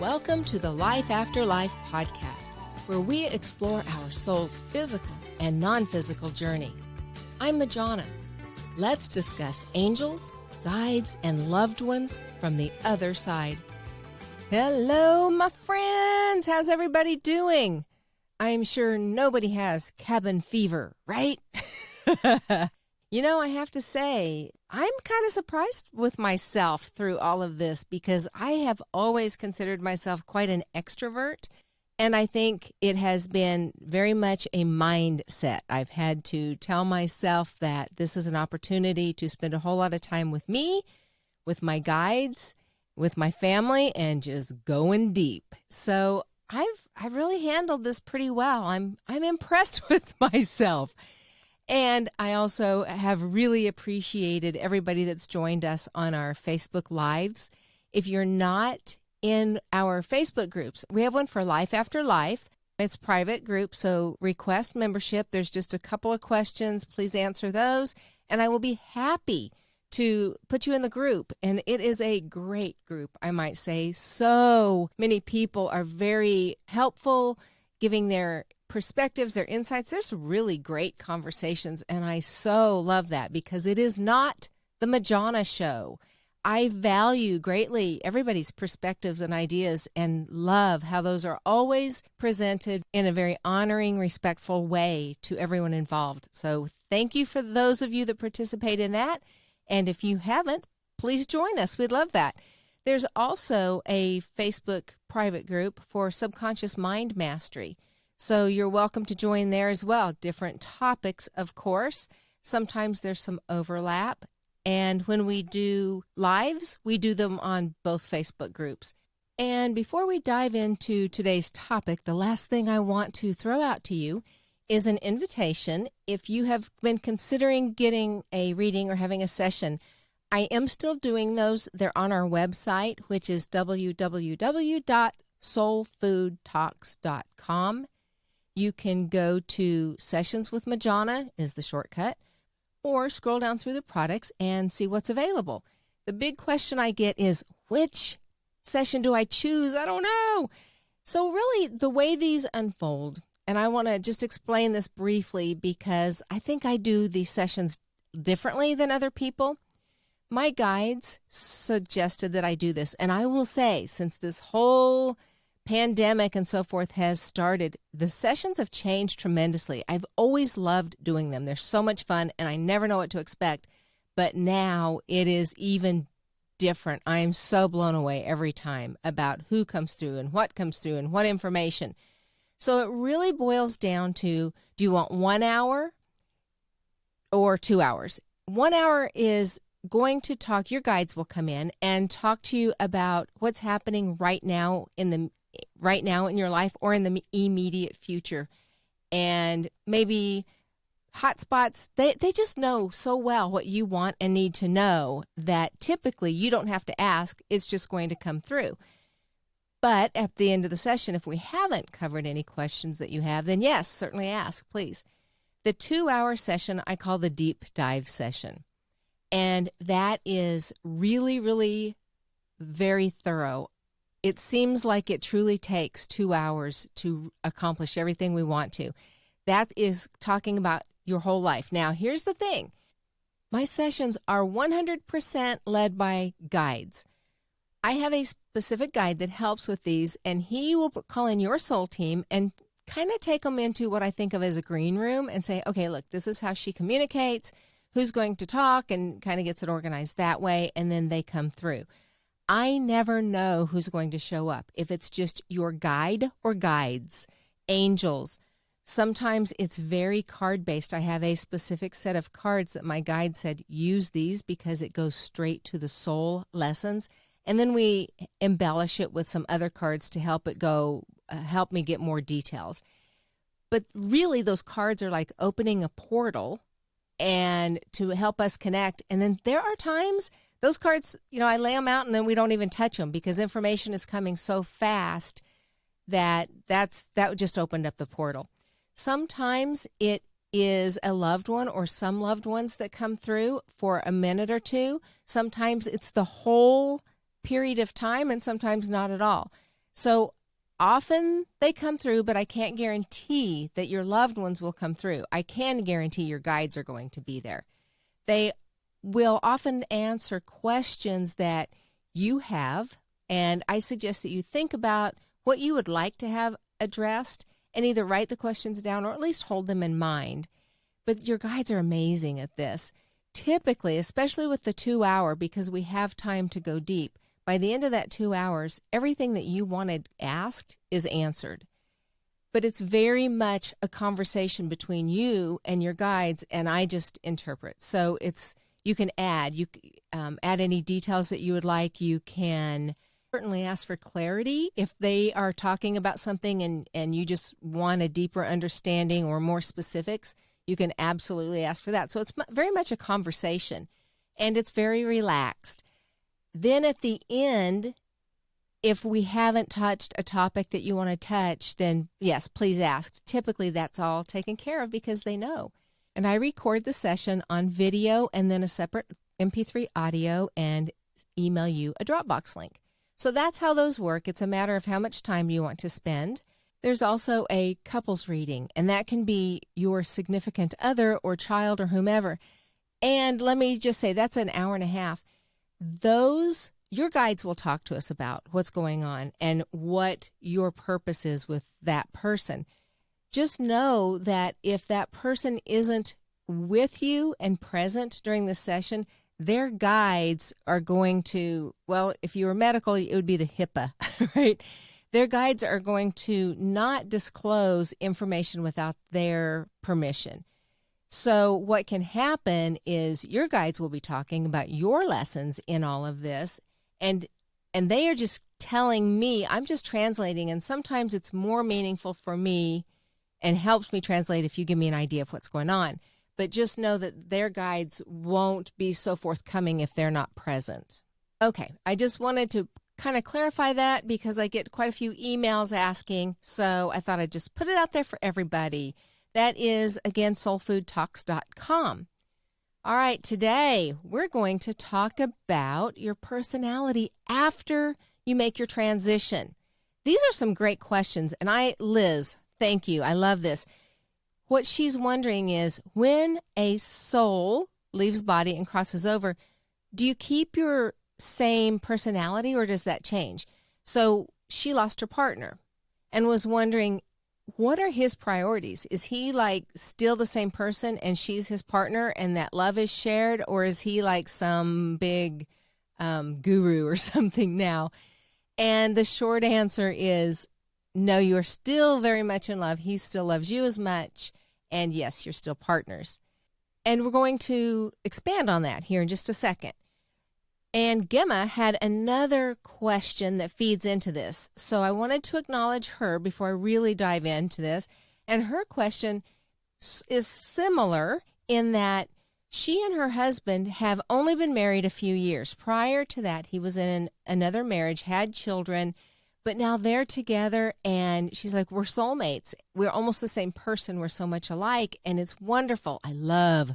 Welcome to the Life After Life podcast, where we explore our soul's physical and non-physical journey. I'm Majana. Let's discuss angels, guides, and loved ones from the other side. Hello, my friends. How's everybody doing? I'm sure nobody has cabin fever, right? I have to say, I'm kind of surprised with myself through all of this because I have always considered myself quite an extrovert, and I think it has been very much a mindset. I've had to tell myself that this is an opportunity to spend a whole lot of time with me, with my guides, with my family, and just going deep. So I've really handled this pretty well. I'm impressed with myself. And I also have really appreciated everybody that's joined us on our Facebook Lives. If you're not in our Facebook groups, we have one for Life After Life. It's a private group, so request membership. There's just a couple of questions. Please answer those, and I will be happy to put you in the group. And it is a great group, I might say. So many people are very helpful, giving their perspectives, their insights. There's really great conversations, and I so love that because it is not the Majana show. I value greatly everybody's perspectives and ideas and love how those are always presented in a very honoring, respectful way to everyone involved. So thank you for those of you that participate in that. And if you haven't, please join us. We'd love that. There's also a Facebook private group for subconscious mind mastery. So you're welcome to join there as well. Different topics, of course. Sometimes there's some overlap. And when we do lives, we do them on both Facebook groups. And before we dive into today's topic, the last thing I want to throw out to you is an invitation. If you have been considering getting a reading or having a session, I am still doing those. They're on our website, which is www.soulfoodtalks.com. You can go to Sessions with Majana is the shortcut, or scroll down through the products and see what's available. The big question I get is, which session do I choose? I don't know. So really, the way these unfold, and I want to just explain this briefly because I think I do these sessions differently than other people. My guides suggested that I do this, and I will say, since this whole pandemic and so forth has started, the sessions have changed tremendously. I've always loved doing them. They're so much fun, and I never know what to expect. But now it is even different. I am so blown away every time about who comes through and what comes through and what information. So it really boils down to, do you want 1 hour or 2 hours? 1 hour is going to talk, your guides will come in and talk to you about what's happening right now in your life or in the immediate future. And maybe hot spots, they just know so well what you want and need to know that typically you don't have to ask. It's just going to come through. But at the end of the session, if we haven't covered any questions that you have, then yes, certainly ask, please. The 2-hour session I call the deep dive session. And that is really, really very thorough. It seems like it truly takes 2 hours to accomplish everything we want to. That is talking about your whole life. Now, here's the thing. My sessions are 100% led by guides. I have a specific guide that helps with these, and he will call in your soul team and kind of take them into what I think of as a green room and say, okay, look, this is how she communicates, who's going to talk, and kind of gets it organized that way, and then they come through. I never know who's going to show up. If it's just your guide or guides, angels. Sometimes it's very card-based. I have a specific set of cards that my guide said, use these because it goes straight to the soul lessons. And then we embellish it with some other cards to help it go, help me get more details. But really, those cards are like opening a portal and to help us connect. And then there are times those cards, I lay them out and then we don't even touch them because information is coming so fast that just opened up the portal. Sometimes it is a loved one or some loved ones that come through for a minute or two. Sometimes it's the whole period of time and sometimes not at all. So often they come through, but I can't guarantee that your loved ones will come through. I can guarantee your guides are going to be there. They will often answer questions that you have, and I suggest that you think about what you would like to have addressed and either write the questions down or at least hold them in mind. But your guides are amazing at this. Typically, especially with the 2 hour, because we have time to go deep, by the end of that 2 hours, everything that you wanted asked is answered. But it's very much a conversation between you and your guides, and I just interpret. So you can add any details that you would like. You can certainly ask for clarity if they are talking about something and you just want a deeper understanding or more specifics. You can absolutely ask for that. So it's very much a conversation, and it's very relaxed. Then at the end, if we haven't touched a topic that you want to touch, then yes, please ask. Typically, that's all taken care of because they know. And I record the session on video and then a separate MP3 audio and email you a Dropbox link. So that's how those work. It's a matter of how much time you want to spend. There's also a couples reading, and that can be your significant other or child or whomever. And let me just say, that's an hour and a half. Your guides will talk to us about what's going on and what your purpose is with that person. Just know that if that person isn't with you and present during the session, their guides are going to, well, if you were medical, it would be the HIPAA, right? Their guides are going to not disclose information without their permission. So what can happen is your guides will be talking about your lessons in all of this, and they are just telling me, I'm just translating, and sometimes it's more meaningful for me and helps me translate if you give me an idea of what's going on. But just know that their guides won't be so forthcoming if they're not present. Okay, I just wanted to kind of clarify that because I get quite a few emails asking, so I thought I'd just put it out there for everybody. That is, again, soulfoodtalks.com. All right, today we're going to talk about your personality after you make your transition. These are some great questions, and Liz, thank you. I love this. What she's wondering is, when a soul leaves body and crosses over, do you keep your same personality or does that change? So she lost her partner and was wondering, what are his priorities? Is he like still the same person and she's his partner and that love is shared? Or is he like some big guru or something now? And the short answer is no, you are still very much in love. He still loves you as much. And yes, you're still partners. And we're going to expand on that here in just a second. And Gemma had another question that feeds into this. So I wanted to acknowledge her before I really dive into this. And her question is similar in that she and her husband have only been married a few years. Prior to that, he was in another marriage, had children, but now they're together. And she's like, we're soulmates. We're almost the same person. We're so much alike. And it's wonderful. I love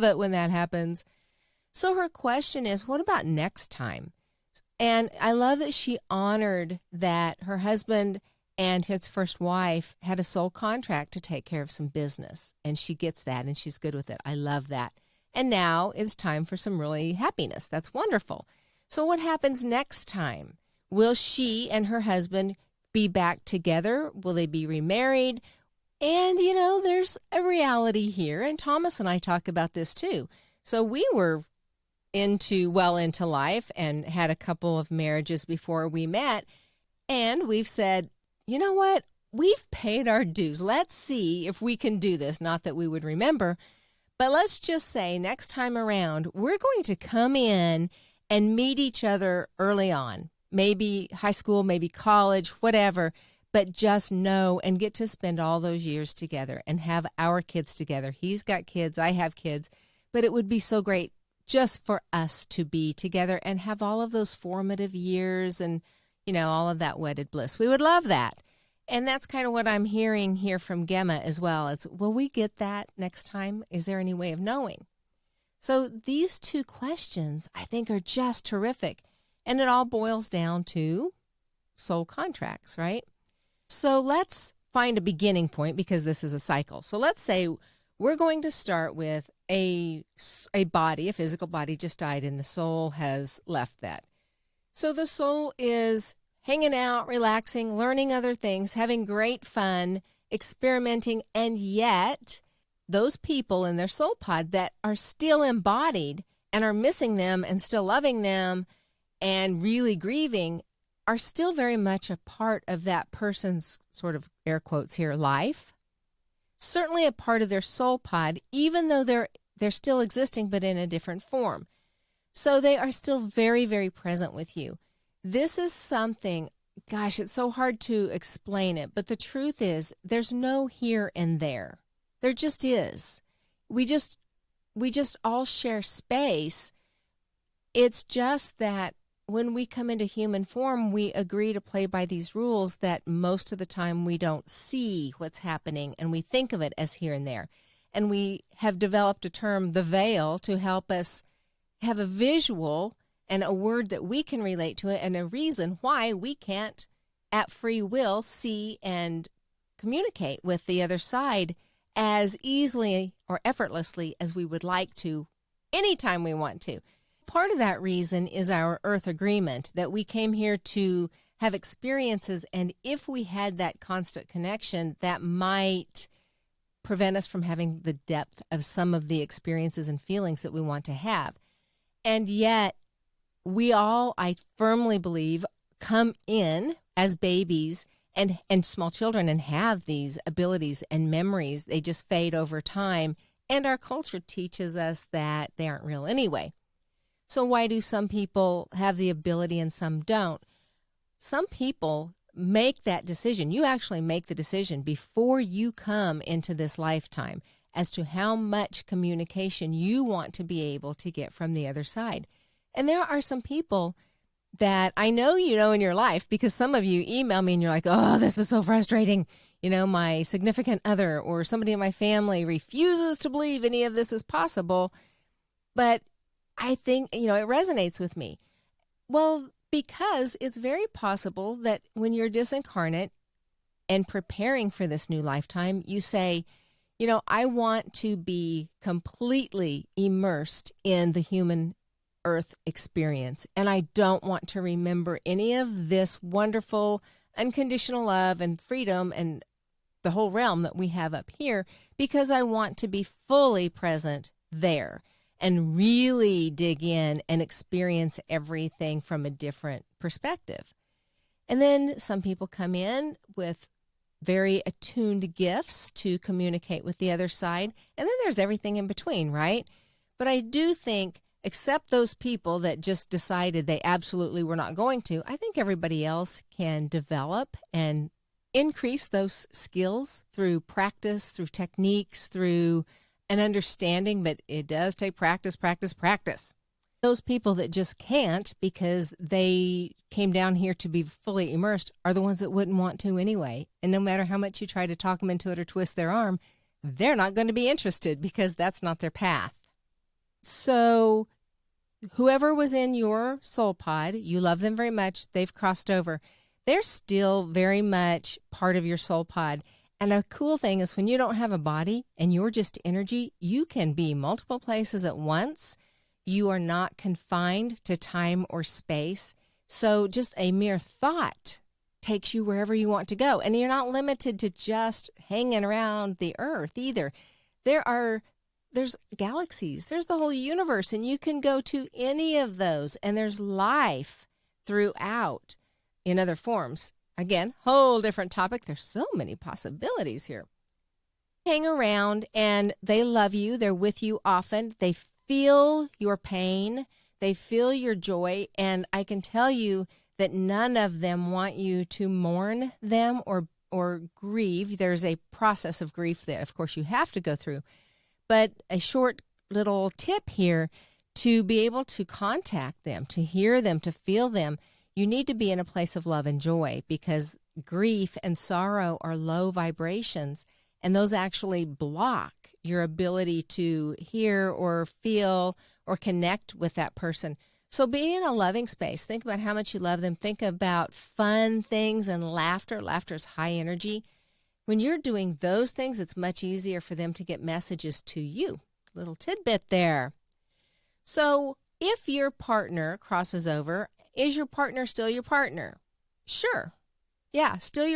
it when that happens. So her question is, what about next time? And I love that she honored that her husband and his first wife had a soul contract to take care of some business. And she gets that and she's good with it. I love that. And now it's time for some really happiness. That's wonderful. So what happens next time? Will she and her husband be back together? Will they be remarried? And, there's a reality here. And Thomas and I talk about this too. So we were into life and had a couple of marriages before we met. And we've said, you know what? We've paid our dues. Let's see if we can do this. Not that we would remember, but let's just say next time around, we're going to come in and meet each other early on. Maybe high school, maybe college, whatever, but just know and get to spend all those years together and have our kids together. He's got kids, I have kids, but it would be so great just for us to be together and have all of those formative years and, all of that wedded bliss. We would love that. And that's kind of what I'm hearing here from Gemma as well. Is, will we get that next time? Is there any way of knowing? So these two questions, I think, are just terrific. And it all boils down to soul contracts, right? So let's find a beginning point because this is a cycle. So let's say we're going to start with a body, a physical body just died and the soul has left that. So the soul is hanging out, relaxing, learning other things, having great fun, experimenting, and yet those people in their soul pod that are still embodied and are missing them and still loving them and really grieving are still very much a part of that person's, sort of air quotes here, life. Certainly a part of their soul pod, even though they're still existing but in a different form. So they are still very, very present with you. This is something, gosh, it's so hard to explain it, but the truth is there's no here and there. There just is. We just all share space. It's just that when we come into human form, we agree to play by these rules that most of the time we don't see what's happening and we think of it as here and there. And we have developed a term, the veil, to help us have a visual and a word that we can relate to it and a reason why we can't at free will see and communicate with the other side as easily or effortlessly as we would like to anytime we want to. Part of that reason is our earth agreement that we came here to have experiences, and if we had that constant connection, that might prevent us from having the depth of some of the experiences and feelings that we want to have. And yet, we all, I firmly believe, come in as babies and small children and have these abilities and memories. They just fade over time, and our culture teaches us that they aren't real anyway. So why do some people have the ability and some don't? Some people make that decision. You actually make the decision before you come into this lifetime as to how much communication you want to be able to get from the other side. And there are some people that I know you know in your life, because some of you email me and you're like, oh, this is so frustrating. You know, my significant other or somebody in my family refuses to believe any of this is possible. But I think, it resonates with me. Well, because it's very possible that when you're disincarnate and preparing for this new lifetime, you say, I want to be completely immersed in the human earth experience, and I don't want to remember any of this wonderful unconditional love and freedom and the whole realm that we have up here, because I want to be fully present there and really dig in and experience everything from a different perspective. And then some people come in with very attuned gifts to communicate with the other side. And then there's everything in between, right? But I do think, except those people that just decided they absolutely were not going to, I think everybody else can develop and increase those skills through practice, through techniques, through an understanding, but it does take practice. Those people that just can't because they came down here to be fully immersed are the ones that wouldn't want to anyway. And no matter how much you try to talk them into it or twist their arm, they're not going to be interested because that's not their path. So whoever was in your soul pod, you love them very much, they've crossed over. They're still very much part of your soul pod. And a cool thing is when you don't have a body and you're just energy, you can be multiple places at once. You are not confined to time or space. So just a mere thought takes you wherever you want to go. And you're not limited to just hanging around the earth either. There's galaxies, there's the whole universe, and you can go to any of those. And there's life throughout in other forms. Again, whole different topic. There's so many possibilities here. Hang around and they love you. They're with you often. They feel your pain. They feel your joy. And I can tell you that none of them want you to mourn them or grieve. There's a process of grief that, of course, you have to go through. But a short little tip here, to be able to contact them, to hear them, to feel them, you need to be in a place of love and joy, because grief and sorrow are low vibrations, and those actually block your ability to hear or feel or connect with that person. So be in a loving space. Think about how much you love them. Think about fun things and laughter. Laughter is high energy. When you're doing those things, it's much easier for them to get messages to you. Little tidbit there. So if your partner crosses over, is your partner still your partner? Sure. Yeah, still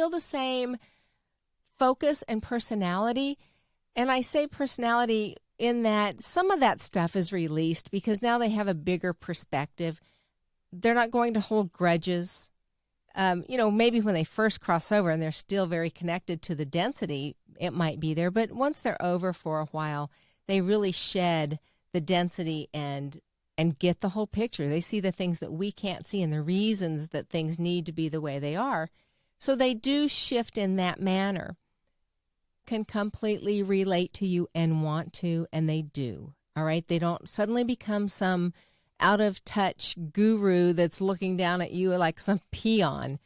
the same focus and personality. And I say personality in that some of that stuff is released because now they have a bigger perspective. They're not going to hold grudges. Maybe when they first cross over and they're still very connected to the density, it might be there. But once they're over for a while, they really shed the density and get the whole picture. They see the things that we can't see and the reasons that things need to be the way they are. So they do shift in that manner. Can completely relate to you and want to, and they do. All right? They don't suddenly become some out-of-touch guru that's looking down at you like some peon.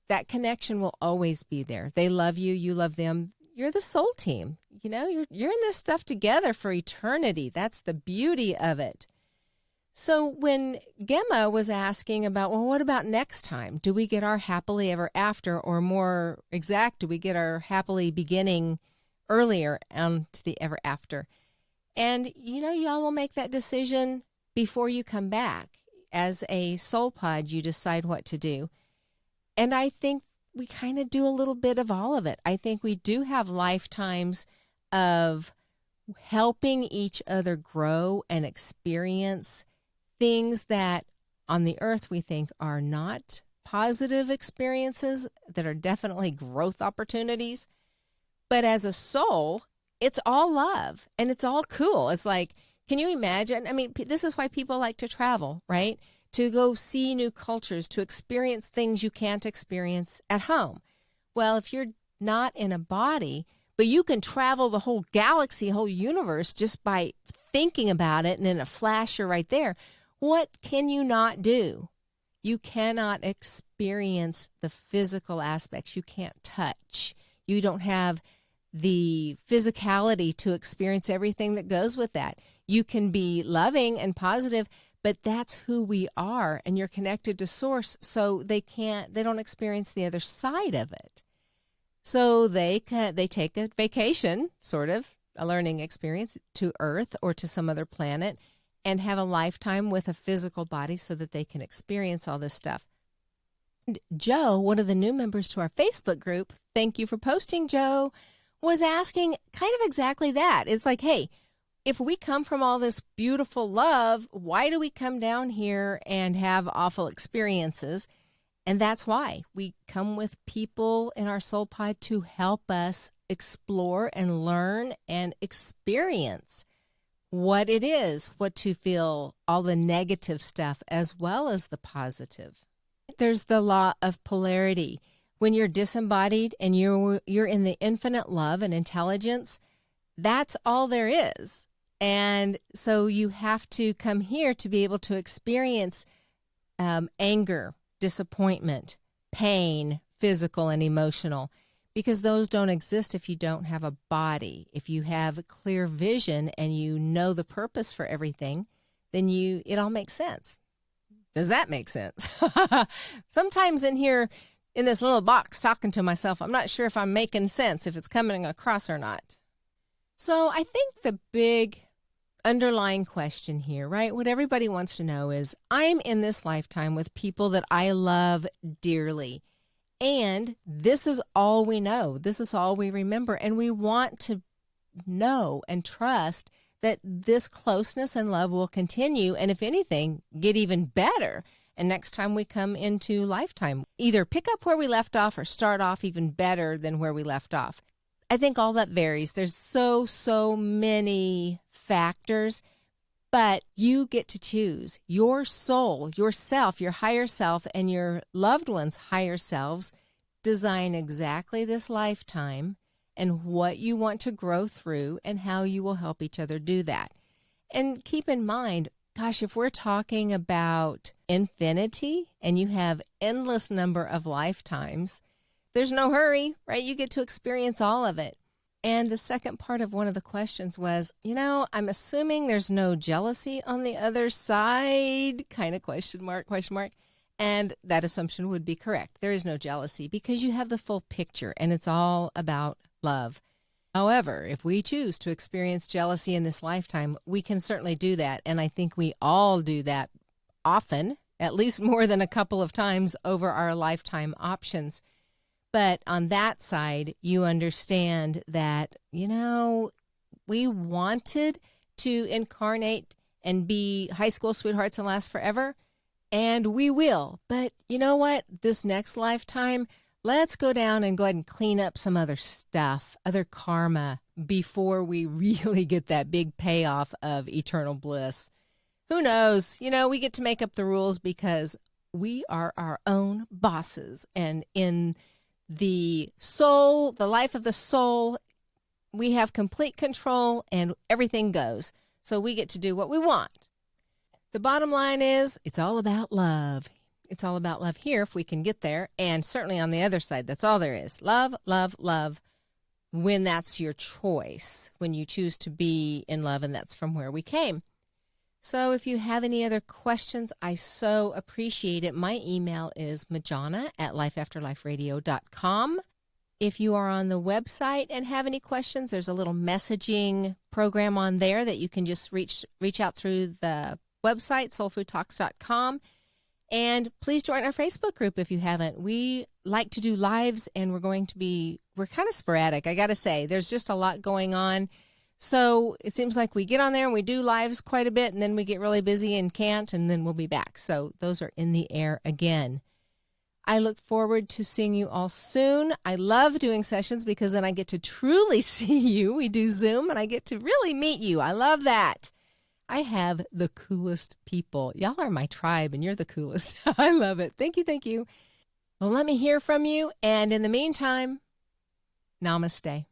That connection will always be there. They love you. You love them. You're the soul team. You're in this stuff together for eternity. That's the beauty of it. So when Gemma was asking about, well, what about next time? Do we get our happily ever after, or more exact, do we get our happily beginning earlier to the ever after? And, y'all will make that decision before you come back. As a soul pod, you decide what to do. And I think we kind of do a little bit of all of it. I think we do have lifetimes of helping each other grow and experience things that on the earth we think are not positive experiences, that are definitely growth opportunities. But as a soul, it's all love and it's all cool. It's like, can you imagine? I mean, this is why people like to travel, right? To go see new cultures, to experience things you can't experience at home. Well, if you're not in a body, but you can travel the whole galaxy, whole universe just by thinking about it, and in a flash you're right there. What can you not do? You cannot experience the physical aspects. You can't touch. You don't have the physicality to experience everything that goes with that. You can be loving and positive, but that's who we are, and you're connected to source, so they don't experience the other side of it. So they take a vacation, sort of a learning experience, to Earth or to some other planet, and have a lifetime with a physical body so that they can experience all this stuff. And Joe, one of the new members to our Facebook group, thank you for posting, Joe, was asking kind of exactly that. It's like, hey, if we come from all this beautiful love, why do we come down here and have awful experiences? And that's why we come with people in our soul pod to help us explore and learn and experience what it is, what to feel, all the negative stuff as well as the positive. There's the law of polarity. When you're disembodied and you're in the infinite love and intelligence, that's all there is. And so you have to come here to be able to experience anger, disappointment, pain, physical and emotional, because those don't exist if you don't have a body. If you have a clear vision and you know the purpose for everything, then it all makes sense. Does that make sense? Sometimes in here, in this little box talking to myself, I'm not sure if I'm making sense, if it's coming across or not. So I think the big underlying question here, right, what everybody wants to know is, I'm in this lifetime with people that I love dearly. And this is all we know. This is all we remember. And we want to know and trust that this closeness and love will continue. And if anything, get even better. And next time we come into lifetime, either pick up where we left off or start off even better than where we left off. I think all that varies. There's so many factors, but you get to choose. Your soul, yourself, your higher self, and your loved ones' higher selves design exactly this lifetime and what you want to grow through and how you will help each other do that. And keep in mind, gosh, if we're talking about infinity and you have endless number of lifetimes, there's no hurry, right? You get to experience all of it. And the second part of one of the questions was, I'm assuming there's no jealousy on the other side, kind of question mark. And that assumption would be correct. There is no jealousy because you have the full picture and it's all about love. However, if we choose to experience jealousy in this lifetime, we can certainly do that. And I think we all do that often, at least more than a couple of times over our lifetime options. But on that side, you understand that, we wanted to incarnate and be high school sweethearts and last forever, and we will. But you know what? This next lifetime, let's go down and go ahead and clean up some other stuff, other karma, before we really get that big payoff of eternal bliss. Who knows? We get to make up the rules because we are our own bosses. And in the soul, the life of the soul, we have complete control and everything goes. So we get to do what we want. The bottom line is it's all about love. It's all about love here if we can get there. And certainly on the other side, that's all there is. Love, love, love, when that's your choice, when you choose to be in love, and that's from where we came. So if you have any other questions, I so appreciate it. My email is majana@lifeafterliferadio.com. If you are on the website and have any questions, there's a little messaging program on there that you can just reach out through the website, soulfoodtalks.com. And please join our Facebook group if you haven't. We like to do lives, and we're kind of sporadic, I got to say. There's just a lot going on. So it seems like we get on there and we do lives quite a bit, and then we get really busy and can't, and then we'll be back. So those are in the air again. I look forward to seeing you all soon. I love doing sessions because then I get to truly see you. We do Zoom, and I get to really meet you. I love that. I have the coolest people. Y'all are my tribe, and you're the coolest. I love it. Thank you, thank you. Well, let me hear from you, and in the meantime, namaste.